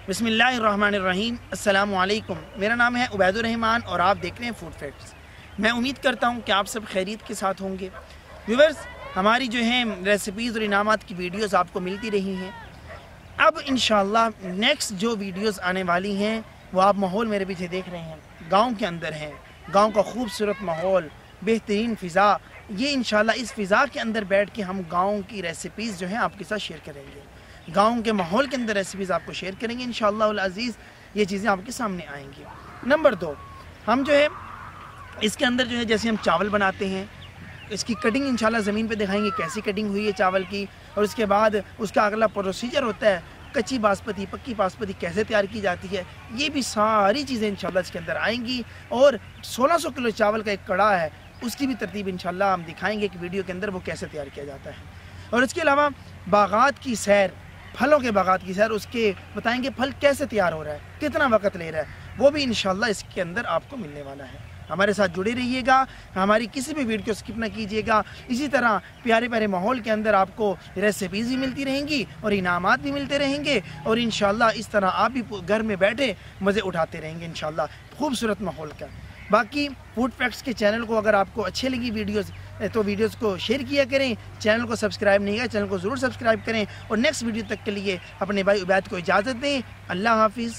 बिस्मिल्लाहिर्रहमानिर्रहीम। अस्सलामु अलैकुम। मेरा नाम है उबैदुर रहमान और आप देख रहे हैं फूड फैक्ट्स। मैं उम्मीद करता हूं कि आप सब खैरियत के साथ होंगे। व्यूअर्स, हमारी जो है रेसिपीज़ और इनामात की वीडियोस आपको मिलती रही हैं। अब इंशाअल्लाह नेक्स्ट जो वीडियोस आने वाली हैं वो आप माहौल मेरे पीछे देख रहे हैं, गाँव के अंदर हैं। गाँव का खूबसूरत माहौल, बेहतरीन फ़िज़ा, ये इंशाअल्लाह इस फ़िज़ा के अंदर बैठ के हम गाँव की रेसिपीज़ जो हैं आपके साथ शेयर करेंगे। गाँव के माहौल के अंदर रेसिपीज़ आपको शेयर करेंगे इंशाअल्लाह अज़ीज़। ये चीज़ें आपके सामने आएंगी। नंबर 2, हम जो है इसके अंदर जो है जैसे हम चावल बनाते हैं, इसकी कटिंग इंशाल्लाह ज़मीन पे दिखाएंगे कैसी कटिंग हुई है चावल की। और उसके बाद उसका अगला प्रोसीजर होता है कच्ची बासमती पक्की बासमती कैसे तैयार की जाती है। ये भी सारी चीज़ें इंशाल्लाह इसके अंदर आएंगी। और 1600 किलो चावल का एक कड़ा है, उसकी भी तरतीब इंशाल्लाह हम दिखाएंगे कि वीडियो के अंदर वो कैसे तैयार किया जाता है। और इसके अलावा बागात की सैर, फलों के बागात की सैर, उसके बताएंगे फल कैसे तैयार हो रहा है, कितना वक्त ले रहा है, वो भी इंशाल्लाह इसके अंदर आपको मिलने वाला है। हमारे साथ जुड़े रहिएगा, हमारी किसी भी वीडियो को स्किप ना कीजिएगा। इसी तरह प्यारे प्यारे माहौल के अंदर आपको रेसिपीज़ भी मिलती रहेंगी और इनामात भी मिलते रहेंगे। और इंशाल्लाह इस तरह आप भी घर में बैठे मज़े उठाते रहेंगे इंशाल्लाह खूबसूरत माहौल का। बाकी फूड फैक्ट्स के चैनल को अगर आपको अच्छी लगी वीडियोस तो वीडियोस को शेयर किया करें। चैनल को सब्सक्राइब नहीं किया, चैनल को ज़रूर सब्सक्राइब करें। और नेक्स्ट वीडियो तक के लिए अपने भाई उबैद को इजाज़त दें। अल्लाह हाफिज़।